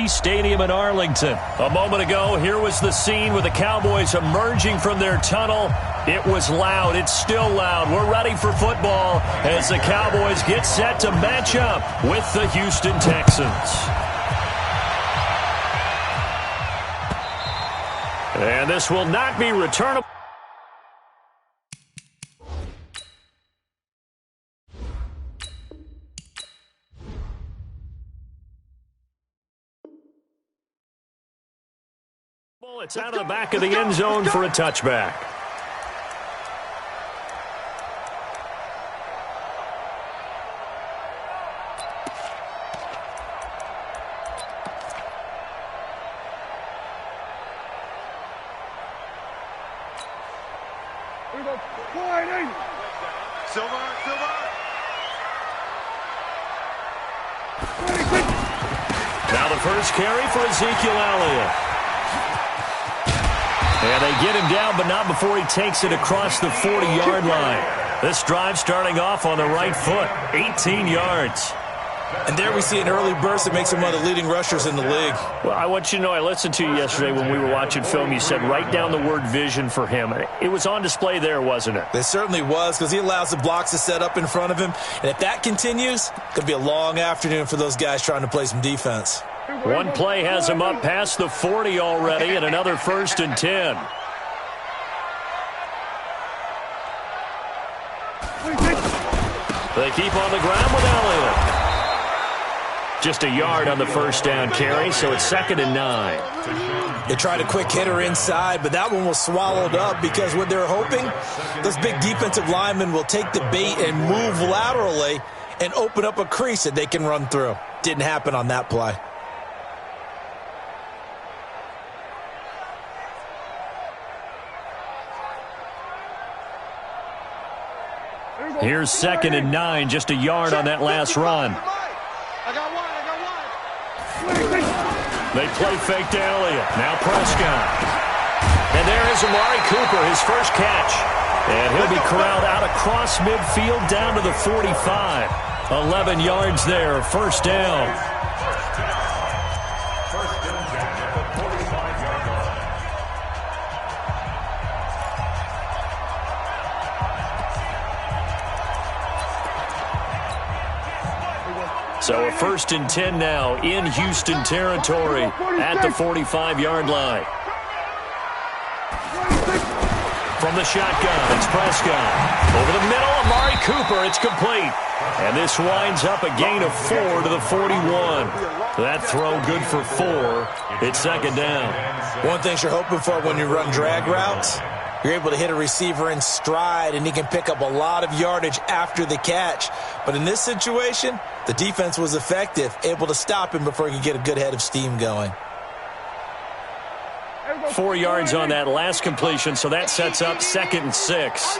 Shea Stadium in Arlington. A moment ago, here was the scene with the Cowboys emerging from their tunnel. It was loud. It's still loud. We're ready for football as the Cowboys get set to match up with the Houston Texans. And this will not be returnable. It's out of the back of the end zone for a touchback. Now the first carry for Ezekiel Elliott. And they get him down, but not before he takes it across the 40-yard line. This drive starting off on the right foot, 18 yards. And there we see an early burst that makes him one of the leading rushers in the league. Well, I want you to know, I listened to you yesterday when we were watching film. You said write down the word vision for him. It was on display there, wasn't it? It certainly was, because he allows the blocks to set up in front of him. And if that continues, it's going to be a long afternoon for those guys trying to play some defense. One play has him up past the 40 already, and another 1st and 10. They keep on the ground with Elliott. Just a yard on the first down carry, so it's 2nd and 9. They tried a quick hitter inside, but that one was swallowed up because what they're hoping, those big defensive linemen will take the bait and move laterally and open up a crease that they can run through. Didn't happen on that play. Here's 2nd and 9, just a yard on that last run. They play fake to Elliott. Now Prescott. And there is Amari Cooper, his first catch. And he'll be corralled out across midfield down to the 45. 11 yards there, 1st down. So a 1st and 10 now in Houston territory at the 45-yard line. From the shotgun, it's Prescott. Over the middle, Amari Cooper, it's complete. And this winds up a gain of 4 to the 41. That throw good for 4. It's 2nd down. One thing you're hoping for when you run drag routes, you're able to hit a receiver in stride, and he can pick up a lot of yardage after the catch. But in this situation, the defense was effective, able to stop him before he could get a good head of steam going. 4 yards on that last completion, so that sets up 2nd and 6.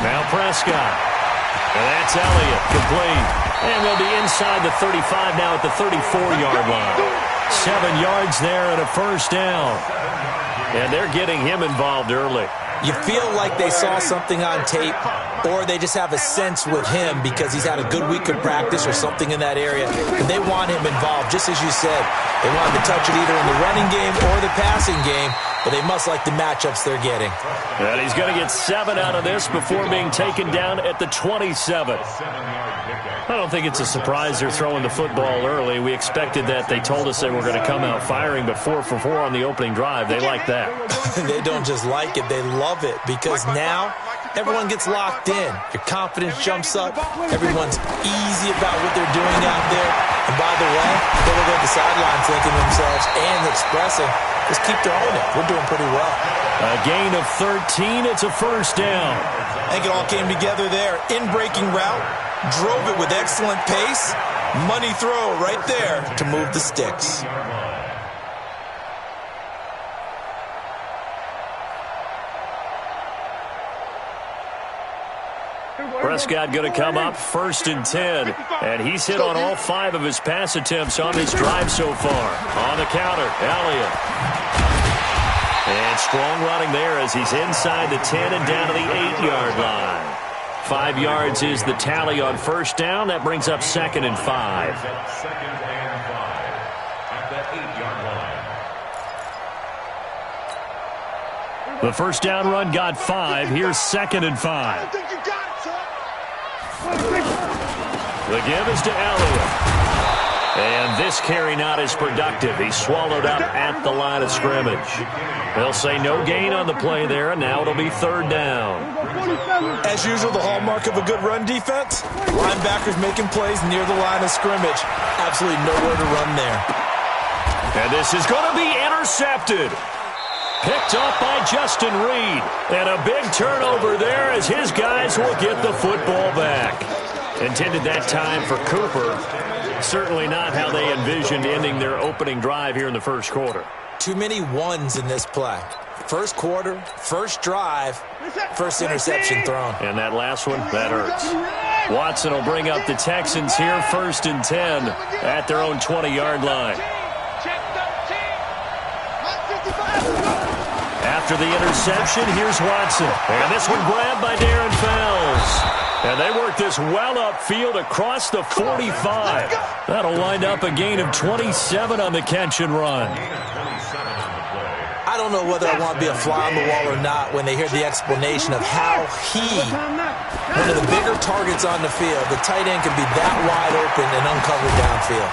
Now Prescott. And that's Elliott, complete. And they'll be inside the 35 now at the 34-yard line. 7 yards there and a 1st down. And they're getting him involved early. You feel like they saw something on tape, or they just have a sense with him because he's had a good week of practice or something in that area. And they want him involved, just as you said. They want him to touch it either in the running game or the passing game, but they must like the matchups they're getting. And he's going to get 7 out of this before being taken down at the 27. I don't think it's a surprise they're throwing the football early. We expected that. They told us they were going to come out firing, but 4 for 4 on the opening drive. They like that. They don't just like it, they love it, because now everyone gets locked in. Your confidence jumps up. Everyone's easy about what they're doing out there. And by the way, they look at the sidelines thinking to themselves and expressing, just keep throwing it. We're doing pretty well. A gain of 13. It's a 1st down. I think it all came together there. In-breaking route. Drove it with excellent pace. Money throw right there to move the sticks. Prescott going to come up 1st and 10. And he's hit on all 5 of his pass attempts on this drive so far. On the counter, Elliott. And strong running there as he's inside the 10 and down to the 8-yard line. 5 yards is the tally on first down. That brings up 2nd and 5. Second and 5 at the 8-yard line. The first down run got 5. Here's 2nd and 5. The give is to Elliott. And this carry not as productive. He's swallowed up at the line of scrimmage. They'll say no gain on the play there, and now it'll be 3rd down. As usual, the hallmark of a good run defense, linebackers making plays near the line of scrimmage. Absolutely nowhere to run there. And this is going to be intercepted. Picked off by Justin Reed. And a big turnover there as his guys will get the football back. Intended that time for Cooper. Certainly not how they envisioned ending their opening drive here in the first quarter. Too many ones in this play. First quarter, first drive, first interception thrown. And that last one, that hurts. Watson will bring up the Texans here, 1st and 10 at their own 20-yard line. After the interception, here's Watson. And this one grabbed by Darren Fells. And they work this well upfield across the 45. That'll wind up a gain of 27 on the catch and run. I don't know whether I want to be a fly on the wall or not when they hear the explanation of how one of the bigger targets on the field, the tight end can be that wide open and uncovered downfield.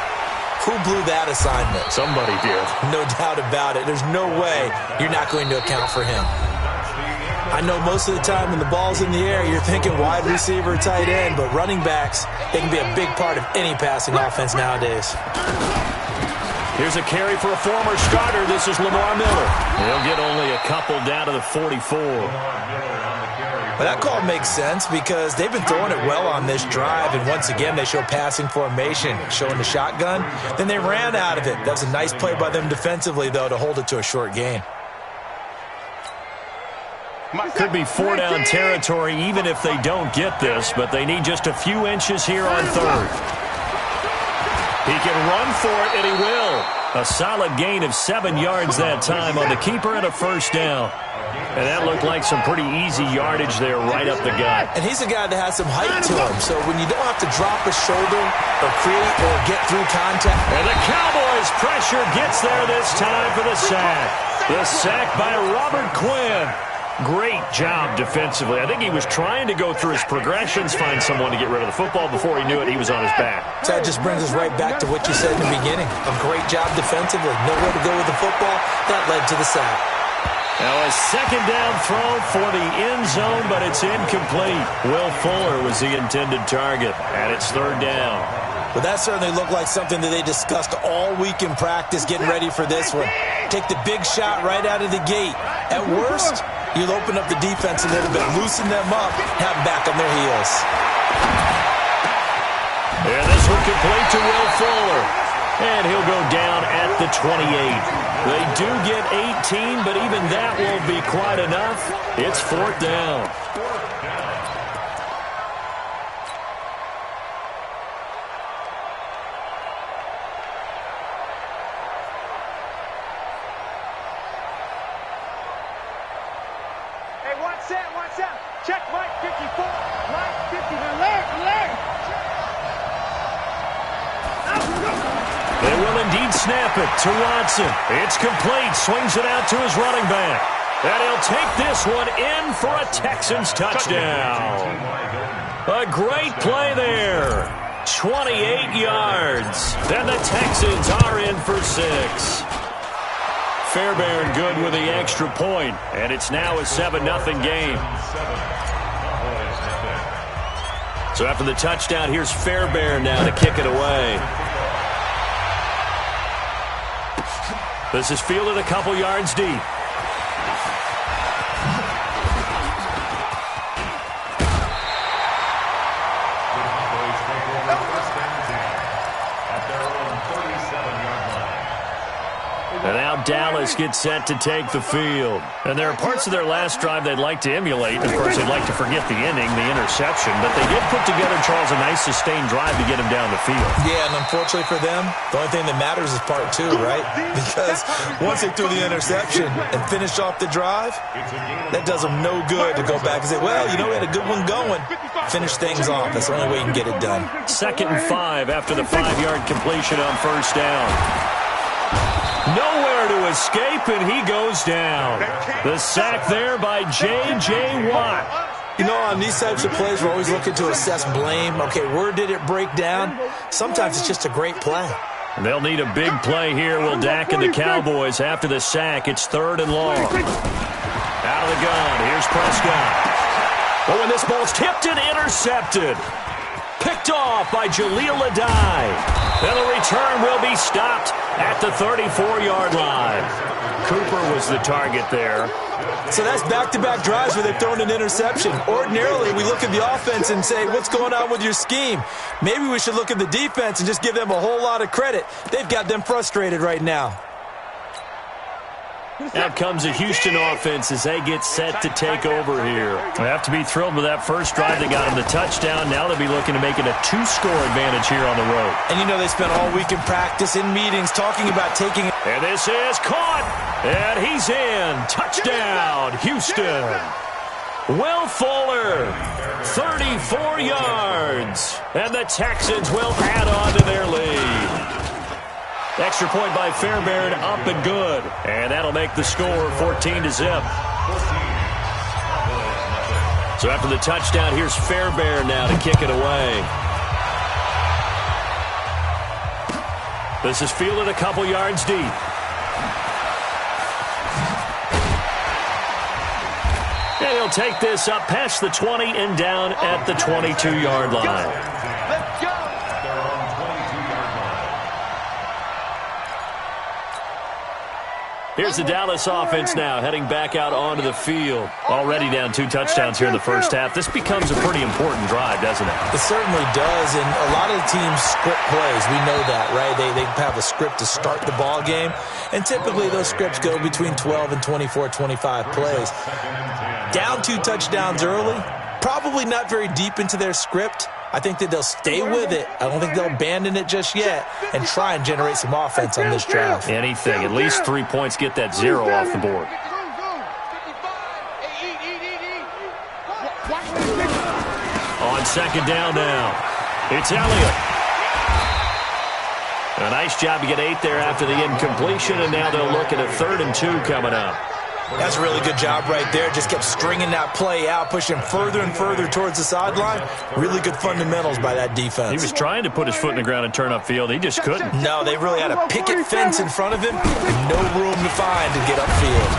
Who blew that assignment? Somebody did. No doubt about it. There's no way you're not going to account for him. I know most of the time when the ball's in the air, you're thinking wide receiver, tight end, but running backs, they can be a big part of any passing offense nowadays. Here's a carry for a former starter. This is Lamar Miller. He'll get only a couple down to the 44. But that call makes sense because they've been throwing it well on this drive, and once again they show passing formation, showing the shotgun. Then they ran out of it. That was a nice play by them defensively, though, to hold it to a short gain. Could be 4-down territory even if they don't get this, but they need just a few inches here on 3rd. He can run for it, and he will. A solid gain of 7 yards that time on the keeper and a first down. And that looked like some pretty easy yardage there right up the gut. And he's a guy that has some height to him, so when you don't have to drop a shoulder or create or get through contact. And the Cowboys' pressure gets there this time for the sack. The sack by Robert Quinn. Great job defensively. I think he was trying to go through his progressions, find someone to get rid of the football. Before he knew it, he was on his back. So that just brings us right back to what you said in the beginning. A great job defensively. Nowhere to go with the football. That led to the sack. Now a 2nd down throw for the end zone, but it's incomplete. Will Fuller was the intended target, and it's 3rd down. Well, that certainly looked like something that they discussed all week in practice, getting ready for this one. Take the big shot right out of the gate. At worst, you'll open up the defense a little bit, loosen them up, have them back on their heels. And this one complete to Will Fuller. And he'll go down at the 28. They do get 18, but even that won't be quite enough. It's 4th down. Hey, what's that? Check Mike 54. Mike 50. Alert. They will indeed snap it to Watson. It's complete. Swings it out to his running back. And he'll take this one in for a Texans touchdown. A great play there. 28 yards. Then the Texans are in for 6. Fairbairn good with the extra point, and it's now a 7-0 game. So after the touchdown, here's Fairbairn now to kick it away. This is fielded a couple yards deep. And now Dallas get set to take the field. And there are parts of their last drive they'd like to emulate. Of course, they'd like to forget the inning, the interception. But they did put together, Charles, a nice sustained drive to get him down the field. Yeah, and unfortunately for them, the only thing that matters is part two, right? Because once they threw the interception and finished off the drive, that does them no good to go back and say, well, you know, we had a good one going. Finish things off. That's the only way you can get it done. 2nd and 5 after the 5-yard completion on first down. Nowhere to escape, and he goes down. The sack there by J.J. Watt. You know, on these types of plays, we're always looking to assess blame. Okay, where did it break down? Sometimes it's just a great play. They'll need a big play here, will Dak and the Cowboys. After the sack, it's 3rd and long. Out of the gun, here's Prescott. Oh, and this ball's tipped and intercepted. Picked off by Jaleel Adai. And the return will be stopped at the 34-yard line. Cooper was the target there. So that's back-to-back drives where they've thrown an interception. Ordinarily, we look at the offense and say, what's going on with your scheme? Maybe we should look at the defense and just give them a whole lot of credit. They've got them frustrated right now. Out comes the Houston offense as they get set to take over here. They have to be thrilled with that first drive. They got him the touchdown. Now they'll be looking to make it a 2-score advantage here on the road. And you know they spent all week in practice, in meetings, talking about taking it. And this is caught. And he's in. Touchdown, Houston. Will Fuller, 34 yards. And the Texans will add on to their lead. Extra point by Fairbairn, up and good. And that'll make the score 14-0. So after the touchdown, here's Fairbairn now to kick it away. This is fielded a couple yards deep. And he'll take this up past the 20 and down at the 22-yard line. Let's go. Here's the Dallas offense now, heading back out onto the field. Already down 2 touchdowns here in the first half. This becomes a pretty important drive, doesn't it? It certainly does, and a lot of the teams script plays. We know that, right? They have a script to start the ball game, and typically those scripts go between 12 and 24, 25 plays. Down 2 touchdowns early, probably not very deep into their script. I think that they'll stay with it. I don't think they'll abandon it just yet and try and generate some offense on this drive. Anything. At least 3 points, get that 0 off the board. On 2nd down now, it's Elliott. A nice job to get 8 there after the incompletion, and now they'll look at a 3rd and 2 coming up. That's a really good job right there. Just kept stringing that play out, pushing further and further towards the sideline. Really good fundamentals by that defense. He was trying to put his foot in the ground and turn upfield. He just couldn't. No, they really had a picket fence in front of him. No room to find to get upfield.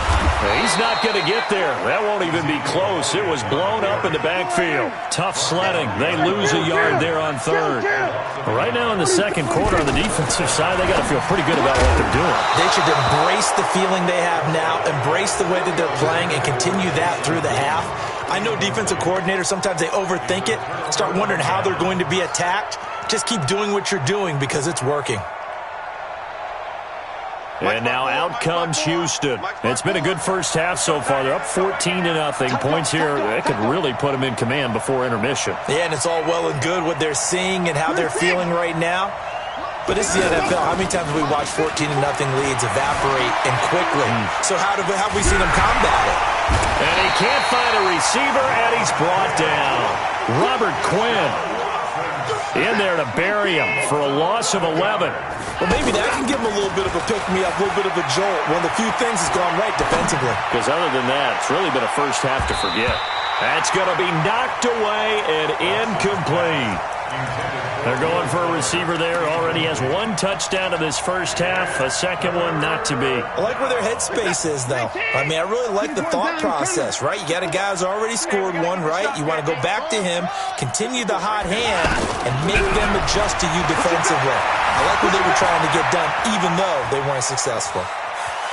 He's not going to get there. That won't even be close. It was blown up in the backfield. Tough sledding. They lose a yard there on 3rd. Right now in the 2nd quarter on the defensive side, they got to feel pretty good about what they're doing. They should embrace the feeling they have now, embrace the way that they're playing, and continue that through the half. I know defensive coordinators, sometimes they overthink it, start wondering how they're going to be attacked. Just keep doing what you're doing because it's working. And now out comes Houston. It's been a good first half so far. They're up 14-0. Points here, that could really put them in command before intermission. Yeah, and it's all well and good what they're seeing and how they're feeling right now. But this is the NFL. How many times have we watched 14-0 leads evaporate and quickly? So how have we seen them combat it? And he can't find a receiver, and he's brought down. Robert Quinn in there to bury him for a loss of 11. Well, maybe that can give him a little bit of a pick-me-up, a little bit of a jolt. One of the few things has gone right defensively. Because other than that, it's really been a first half to forget. That's going to be knocked away and incomplete. They're going for a receiver there. Already has 1 touchdown in this first half. A second one not to be. I like where their headspace is, though. I mean, I really like the thought process, right? You got a guy who's already scored 1, right? You want to go back to him, continue the hot hand, and make them adjust to you defensively. I like what they were trying to get done, even though they weren't successful.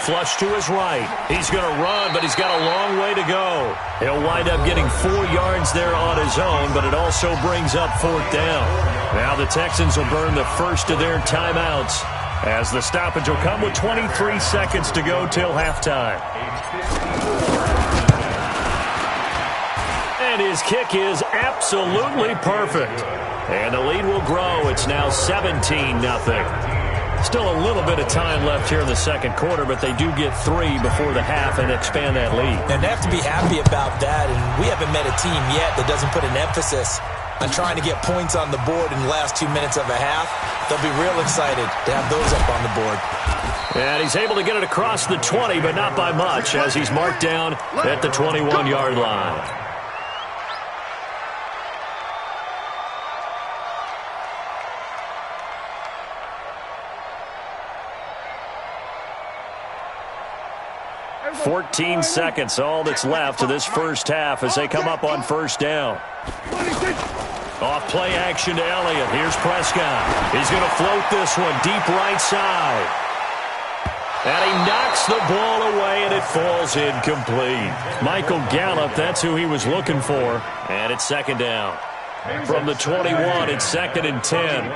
Flush to his right. He's going to run, but he's got a long way to go. He'll wind up getting 4 yards there on his own, but it also brings up 4th down. Now the Texans will burn the first of their timeouts. as the stoppage will come with 23 seconds to go till halftime. And his kick is absolutely perfect. And the lead will grow. It's now 17-0. Still a little bit of time left here in the second quarter, but they do get 3 before the half and expand that lead. And they have to be happy about that. And we haven't met a team yet that doesn't put an emphasis on trying to get points on the board in the last 2 minutes of a half. They'll be real excited to have those up on the board. And he's able to get it across the 20, but not by much, as he's marked down at the 21-yard line. "14 seconds, all that's left to this first half as they come up on first down. Off play action to Elliott. Here's Prescott. He's going to float this one deep right side. And he knocks the ball away, and it falls incomplete. Michael Gallup, that's who he was looking for. And it's second down. From the 21, it's 2nd and 10.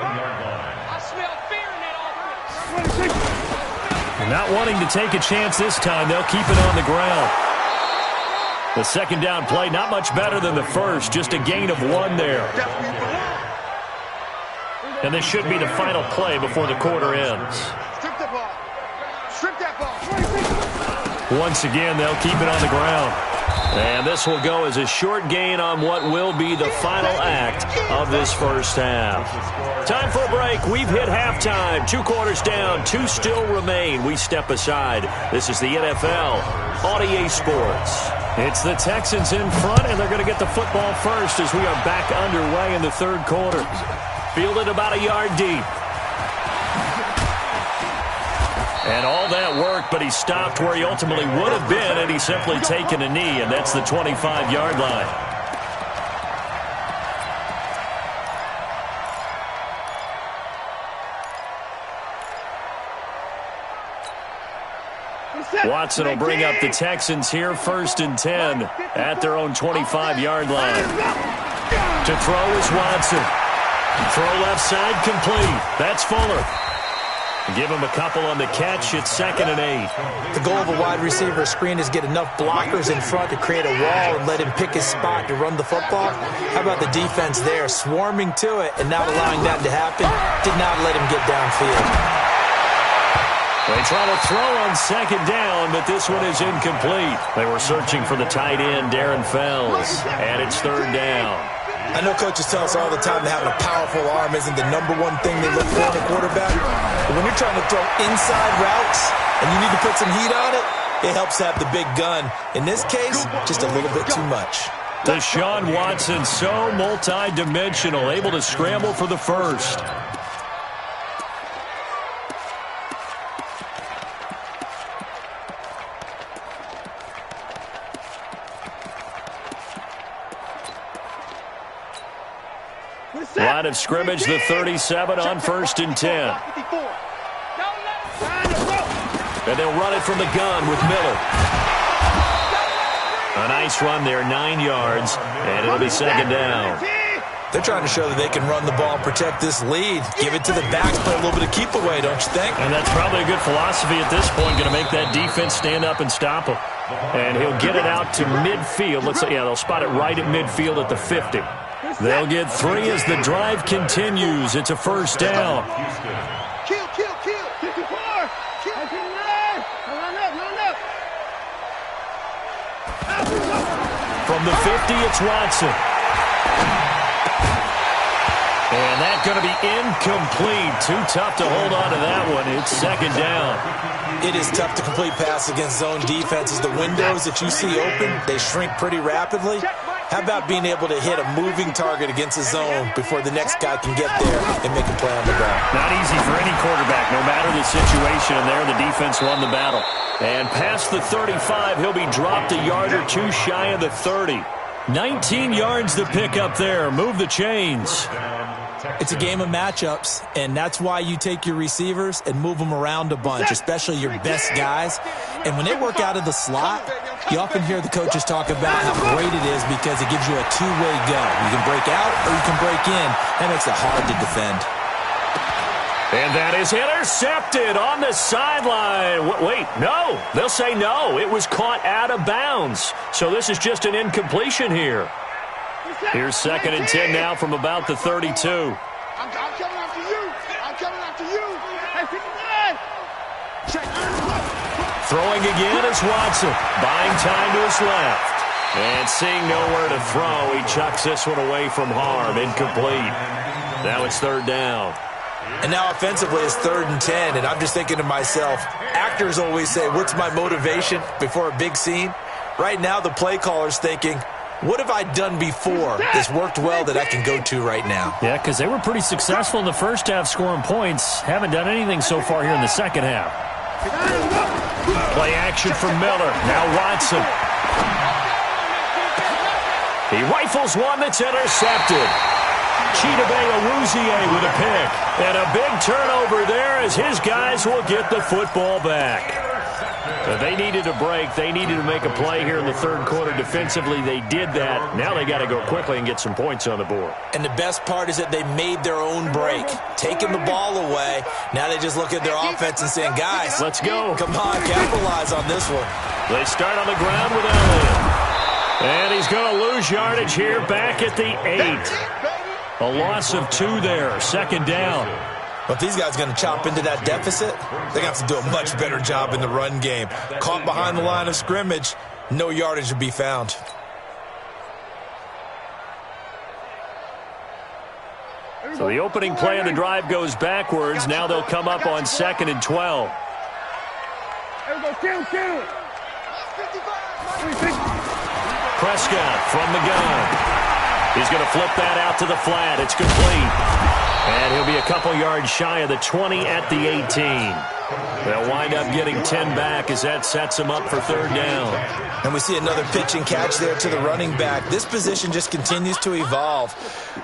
Not wanting to take a chance this time, they'll keep it on the ground. The second down play, not much better than the first, just a gain of 1 there. And this should be the final play before the quarter ends. Once again, they'll keep it on the ground. And this will go as a short gain on what will be the final act of this first half. Time for a break. We've hit halftime. 2 quarters down. 2 still remain. We step aside. This is the NFL on EA Sports. It's the Texans in front, and they're going to get the football first as we are back underway in the third quarter. Fielded about a yard deep. And all that work, but he stopped where he ultimately would have been, and he's simply taken a knee, and that's the 25-yard line. Watson will bring up the Texans here, 1st and 10 at their own 25-yard line. To throw is Watson. Throw left side complete. That's Fuller. Give him a couple on the catch. It's 2nd and 8. The goal of a wide receiver screen is get enough blockers in front to create a wall and let him pick his spot to run the football. How about the defense there, swarming to it and not allowing that to happen? Did not let him get downfield. They try to throw on 2nd down, but this one is incomplete. They were searching for the tight end, Darren Fells, and it's 3rd down. I know coaches tell us all the time that having a powerful arm isn't the #1 thing they look for in a quarterback. But when you're trying to throw inside routes and you need to put some heat on it, it helps to have the big gun. In this case, just a little bit too much. Deshaun Watson, so multi-dimensional, able to scramble for the first. Line of scrimmage, the 37 on 1st and 10. And they'll run it from the gun with Miller. A nice run there, 9 yards, and it'll be 2nd down. They're trying to show that they can run the ball, protect this lead, give it to the backs, play a little bit of keep away, don't you think? And that's probably a good philosophy at this point, going to make that defense stand up and stop him. And he'll get it out to midfield. Let's say, yeah, they'll spot it right at midfield at the 50. They'll get 3 as the drive continues. It's a 1st down. Kill. 54. From the 50, it's Watson. And that's going to be incomplete. Too tough to hold on to that one. It's 2nd down. It is tough to complete pass against zone defenses. The windows that you see open, they shrink pretty rapidly. How about being able to hit a moving target against a zone before the next guy can get there and make a play on the ball? Not easy for any quarterback, no matter the situation. And there, the defense won the battle. And past the 35, he'll be dropped a yard or 2 shy of the 30. 19 yards to pick up there. Move the chains. It's a game of matchups, and that's why you take your receivers and move them around a bunch, especially your best guys. And when they work out of the slot, you often hear the coaches talk about how great it is because it gives you a two-way go. You can break out or you can break in. That makes it hard to defend. And that is intercepted on the sideline. Wait, no. They'll say no. It was caught out of bounds. So this is just an incompletion here. Here's 2nd and 10 now from about the 32. I'm coming after you. I'm coming after you. Throwing again is Watson. Buying time to his left. And seeing nowhere to throw, he chucks this one away from harm. Incomplete. Now it's 3rd down. And now offensively it's 3rd and 10, and I'm just thinking to myself, actors always say, what's my motivation before a big scene? Right now the play caller's thinking, what have I done before that's worked well that I can go to right now? Yeah, because they were pretty successful in the first half scoring points. Haven't done anything so far here in the second half. Play action from Miller. Now Watson. He rifles one that's intercepted. Chidobe with a pick. And a big turnover there as his guys will get the football back. They needed a break. They needed to make a play here in the 3rd quarter defensively. They did that. Now they got to go quickly and get some points on the board. And the best part is that they made their own break. Taking the ball away. Now they just look at their offense and saying, guys, let's go. Come on, capitalize on this one. They start on the ground with Elliott. And he's going to lose yardage here back at the 8. A loss of 2 there. 2nd down. But these guys are going to chop into that deficit. They're going to have to do a much better job in the run game. Caught behind the line of scrimmage, no yardage to be found. So the opening play of the drive goes backwards. Now they'll come up on 2nd and 12. Prescott from the gun. He's going to flip that out to the flat. It's complete. And he'll be a couple yards shy of the 20 at the 18. They'll wind up getting 10 back as that sets him up for 3rd down. And we see another pitch and catch there to the running back. This position just continues to evolve.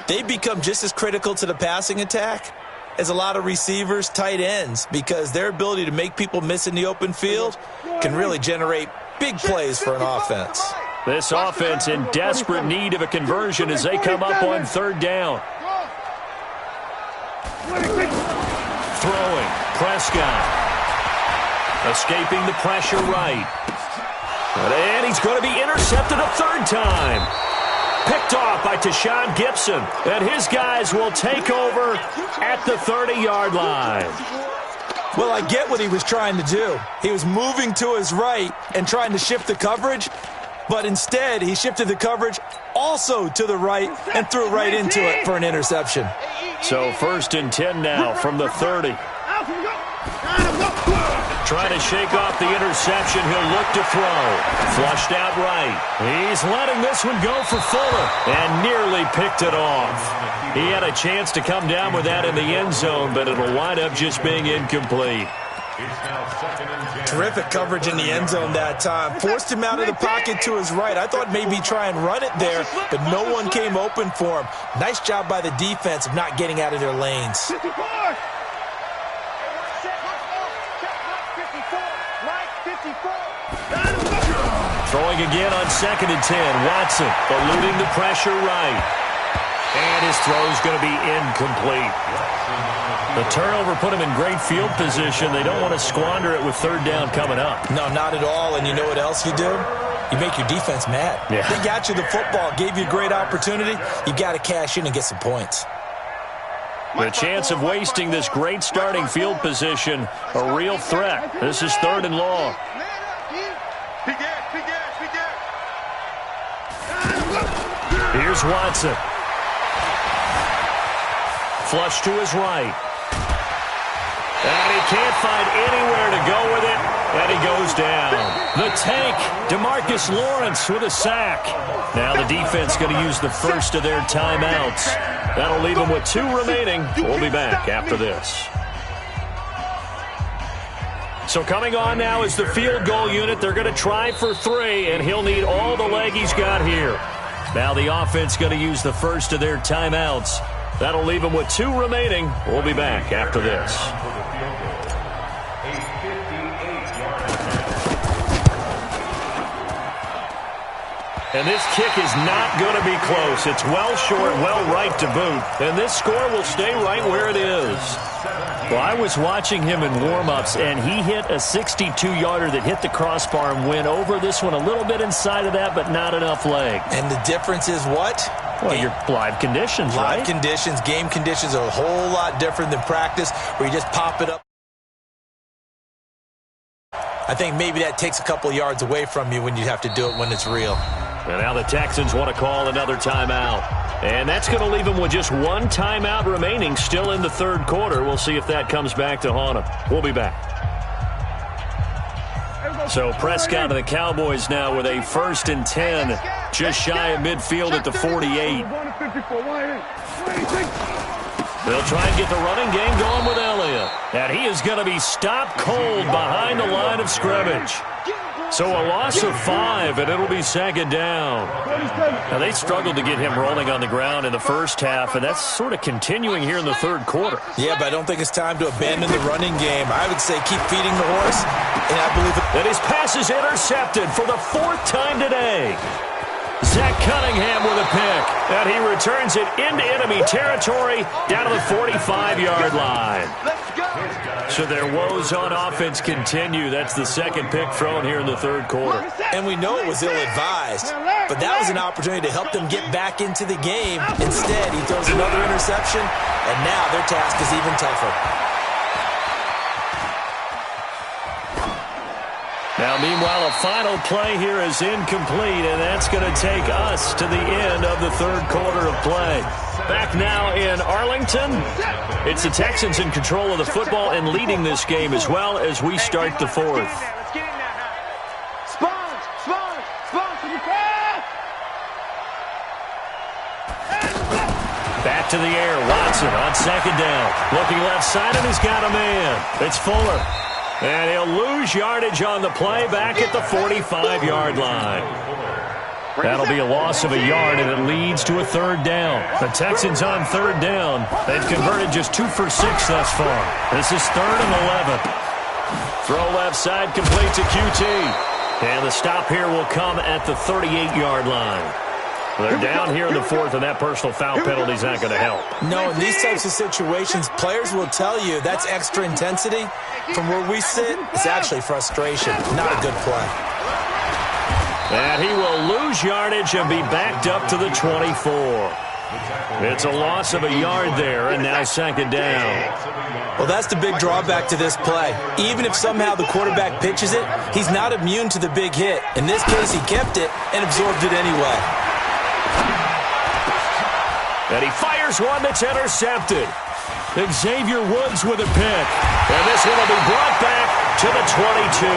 They become just as critical to the passing attack as a lot of receivers, tight ends, because their ability to make people miss in the open field can really generate big plays for an offense. This offense in desperate need of a conversion as they come up on 3rd down. Throwing, Prescott. Escaping the pressure right. And he's going to be intercepted a 3rd time. Picked off by Tashawn Gibson. And his guys will take over at the 30-yard line. Well, I get what he was trying to do. He was moving to his right and trying to shift the coverage. But instead, he shifted the coverage also to the right and threw right into it for an interception. So 1st and 10 now from the 30. Trying to shake off the interception. He'll look to throw. Flushed out right. He's letting this one go for Fuller and nearly picked it off. He had a chance to come down with that in the end zone, but it'll wind up just being incomplete. Terrific coverage in the end zone that time. Forced him out of the pocket to his right. I thought maybe try and run it there, but no one came open for him. Nice job by the defense of not getting out of their lanes. Throwing again on 2nd and 10. Watson eluding the pressure right. And his throw's going to be incomplete. The turnover put him in great field position. They don't want to squander it with 3rd down coming up. No, not at all. And you know what else you do? You make your defense mad. Yeah. They got you the football, gave you a great opportunity. You got to cash in and get some points. The chance of wasting this great starting field position, a real threat. This is 3rd and long. Here's Watson. Flush to his right. And he can't find anywhere to go with it, and he goes down. The tank, DeMarcus Lawrence with a sack. Now the defense going to use the first of their timeouts. That'll leave them with 2 remaining. We'll be back after this. So coming on now is the field goal unit. They're going to try for 3, and he'll need all the leg he's got here. Now the offense going to use the first of their timeouts. That'll leave them with 2 remaining. We'll be back after this. And this kick is not going to be close. It's well short, well right to boot. And this score will stay right where it is. Well, I was watching him in warm-ups, and he hit a 62-yarder that hit the crossbar and went over this one a little bit inside of that, but not enough leg. And the difference is what? Well, your live conditions, right? Live conditions, game conditions are a whole lot different than practice where you just pop it up. I think maybe that takes a couple yards away from you when you have to do it when it's real. And now the Texans want to call another timeout. And that's going to leave them with just one timeout remaining still in the third quarter. We'll see if that comes back to haunt them. We'll be back. So Prescott and the Cowboys now with a 1st and 10, just shy of midfield at the 48. They'll try and get the running game going with Elliott. And he is going to be stopped cold behind the line of scrimmage. So a loss of 5, and it'll be 2nd down. Now, they struggled to get him rolling on the ground in the first half, and that's sort of continuing here in the third quarter. Yeah, but I don't think it's time to abandon the running game. I would say keep feeding the horse, and I believe it. And his pass is intercepted for the 4th time today. Zach Cunningham with a pick, and he returns it into enemy territory down to the 45-yard line. So their woes on offense continue. That's the 2nd pick thrown here in the third quarter. And we know it was ill-advised, but that was an opportunity to help them get back into the game. Instead, he throws another interception, and now their task is even tougher. Now, meanwhile, a final play here is incomplete, and that's going to take us to the end of the third quarter of play. Back now in Arlington, it's the Texans in control of the football and leading this game as well as we start the 4th. Back to the air, Watson on 2nd down. Looking left side, and he's got a man. It's Fuller. And he'll lose yardage on the play back at the 45-yard line. That'll be a loss of a yard, and it leads to a 3rd down. The Texans on 3rd down. They've converted just 2 for 6 thus far. This is 3rd and 11. Throw left side, complete to QT. And the stop here will come at the 38-yard line. They're down here in the 4th, and that personal foul penalty is not going to help. No, in these types of situations, players will tell you that's extra intensity. From where we sit, it's actually frustration, not a good play. And he will lose yardage and be backed up to the 24. It's a loss of a yard there, and now 2nd down. Well, that's the big drawback to this play. Even if somehow the quarterback pitches it, he's not immune to the big hit. In this case, he kept it and absorbed it anyway. And he fires one that's intercepted. Xavier Woods with a pick. And this one will be brought back to the 22.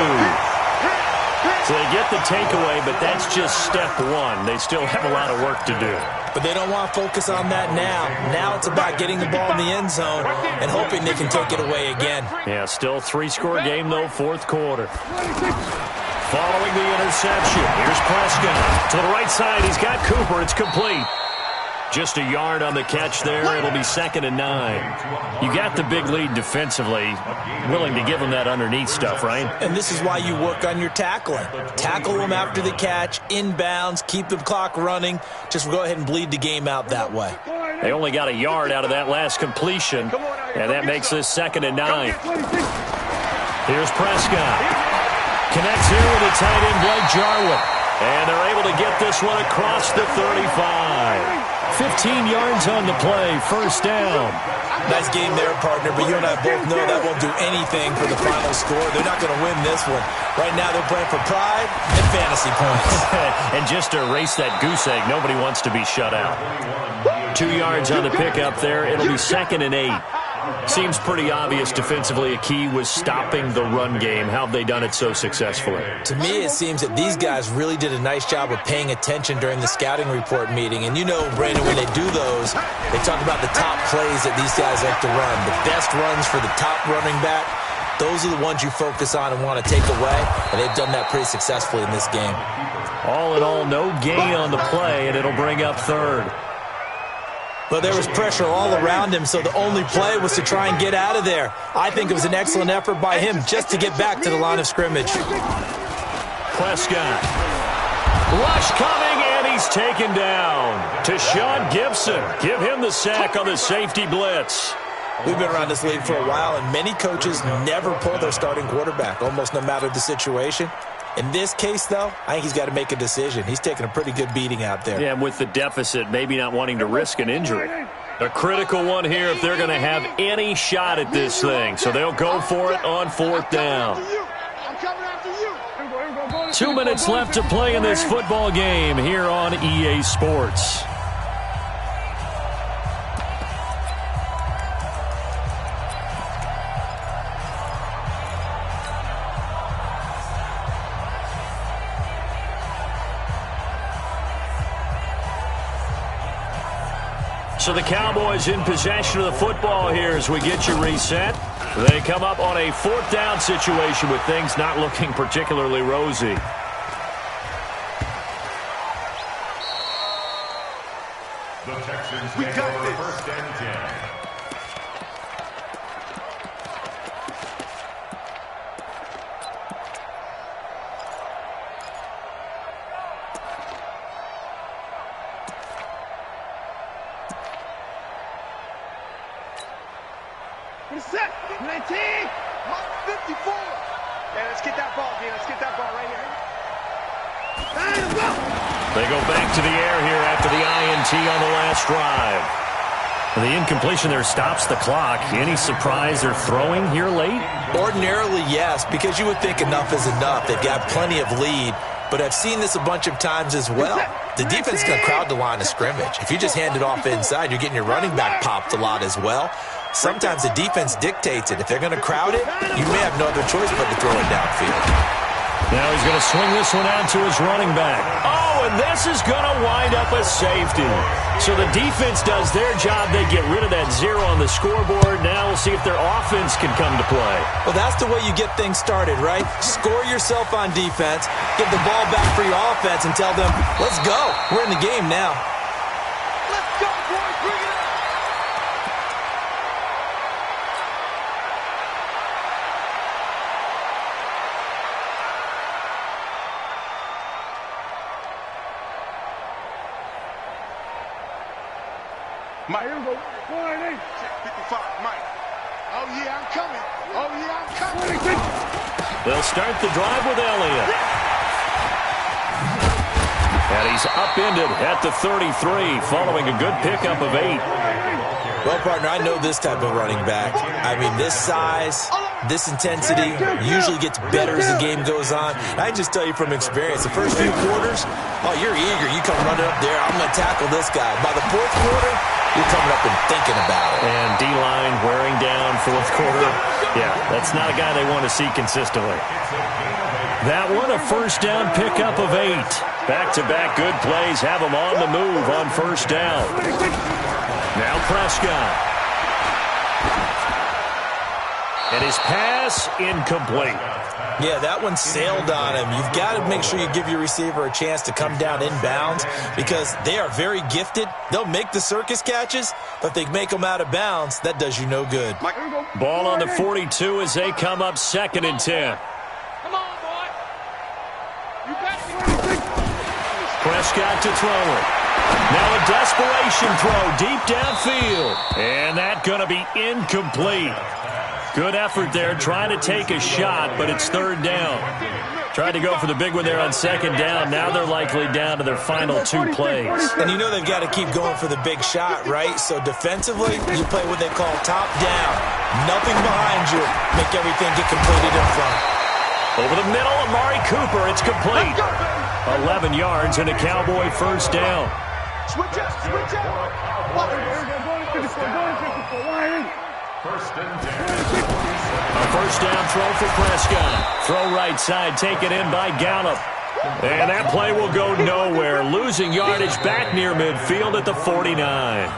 So they get the takeaway, but that's just step 1. They still have a lot of work to do. But they don't want to focus on that now. Now it's about getting the ball in the end zone and hoping they can take it away again. Yeah, still 3-score game, though, 4th quarter. Following the interception, here's Prescott. To the right side, he's got Cooper. It's complete. Just a yard on the catch there. It'll be 2nd and 9. You got the big lead defensively. Willing to give them that underneath stuff, right? And this is why you work on your tackling. Tackle them after the catch, inbounds, keep the clock running. Just go ahead and bleed the game out that way. They only got a yard out of that last completion, and that makes this 2nd and 9. Here's Prescott. Connects here with the tight end, Blake Jarwin. And they're able to get this one across the 35. 15 yards on the play, 1st down. Nice game there, partner, but you and I both know that won't do anything for the final score. They're not going to win this one. Right now they're playing for pride and fantasy points. And just to erase that goose egg, nobody wants to be shut out. 2 yards on the pickup there. It'll be 2nd and 8. Seems pretty obvious defensively a key was stopping the run game. How have they done it so successfully? To me, it seems that these guys really did a nice job of paying attention during the scouting report meeting. And you know, Brandon, when they do those, they talk about the top plays that these guys like to run. The best runs for the top running back, those are the ones you focus on and want to take away. And they've done that pretty successfully in this game. All in all, no gain on the play, and it'll bring up 3rd. But there was pressure all around him, so the only play was to try and get out of there. I think it was an excellent effort by him just to get back to the line of scrimmage. Prescott. Rush coming, and he's taken down. To Sean Gibson. Give him the sack on the safety blitz. We've been around this league for a while, and many coaches never pull their starting quarterback, almost no matter the situation. In this case, though, I think he's got to make a decision. He's taking a pretty good beating out there. Yeah, and with the deficit, maybe not wanting to risk an injury. A critical one here if they're going to have any shot at this thing. So they'll go for it on 4th down. 2 minutes left to play in this football game here on EA Sports. So the Cowboys in possession of the football here as we get you reset. They come up on a 4th down situation with things not looking particularly rosy. The Texans take over 1st and 10. Set. 19. 54. Yeah, let's get that ball, D. Let's get that ball right here. They go back to the air here after the INT on the last drive. The incompletion there stops the clock. Any surprise they're throwing here late? Ordinarily, yes, because you would think enough is enough. They've got plenty of lead, but I've seen this a bunch of times as well. The defense is going to crowd the line of scrimmage. If you just hand it off inside, you're getting your running back popped a lot as well. Sometimes the defense dictates it. If they're going to crowd it, you may have no other choice but to throw it downfield. Now he's going to swing this one out to his running back. Oh, and this is going to wind up a safety. So the defense does their job. They get rid of that 0 on the scoreboard. Now we'll see if their offense can come to play. Well, that's the way you get things started, right? Score yourself on defense, give the ball back for your offense, and tell them, let's go. We're in the game now. Let's go, boys. Bring it up. Mike. Here we go. 55, Mike. Oh, yeah, I'm coming. Oh, yeah, I'm coming. They'll start the drive with Elliott. And he's upended at the 33 following a good pickup of 8. Well, partner, I know this type of running back. I mean, this size, this intensity usually gets better as the game goes on. I just tell you from experience, the first few quarters, oh, you're eager. You come running up there. I'm going to tackle this guy. By the 4th quarter, you're coming up and thinking about it. And D-line wearing down 4th quarter. Yeah, that's not a guy they want to see consistently. That one, a 1st down pickup of 8. Back-to-back good plays have them on the move on 1st down. Now Prescott. And his pass incomplete. Yeah, that one sailed on him. You've got to make sure you give your receiver a chance to come down inbounds because they are very gifted. They'll make the circus catches, but if they make them out of bounds, that does you no good. Ball on the 42 as they come up 2nd and 10. Come on, boy. You got me. Prescott to throw it. Now a desperation throw deep downfield. And that's going to be incomplete. Good effort there, trying to take a shot, but it's 3rd down. Tried to go for the big one there on 2nd down. Now they're likely down to their final 2 plays. And you know they've got to keep going for the big shot, right? So defensively, you play what they call top down. Nothing behind you. Make everything get completed in front. Over the middle, Amari Cooper. It's complete. 11 yards and a Cowboy 1st down. Switch out. Switch out. First and 10. A 1st down throw for Prescott. Throw right side, taken in by Gallup. And that play will go nowhere. Losing yardage back near midfield at the 49.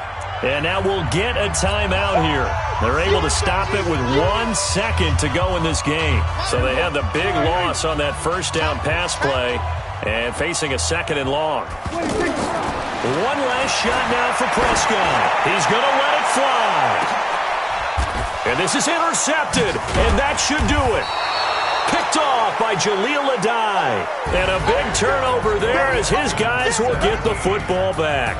And now we'll get a timeout here. They're able to stop it with 1 second to go in this game. So they have the big loss on that 1st down pass play and facing a 2nd and long. One last shot now for Prescott. He's going to let it fly. And this is intercepted, and that should do it. Picked off by Jaleel Adai. And a big turnover there as his guys will get the football back.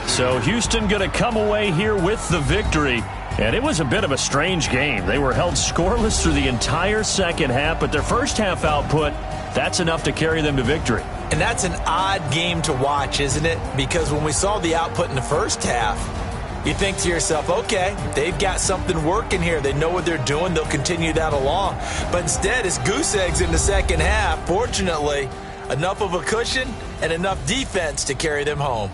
So Houston going to come away here with the victory. And it was a bit of a strange game. They were held scoreless through the entire second half, but their first half output, that's enough to carry them to victory. And that's an odd game to watch, isn't it? Because when we saw the output in the first half, you think to yourself, okay, they've got something working here. They know what they're doing. They'll continue that along. But instead, it's goose eggs in the second half. Fortunately, enough of a cushion and enough defense to carry them home.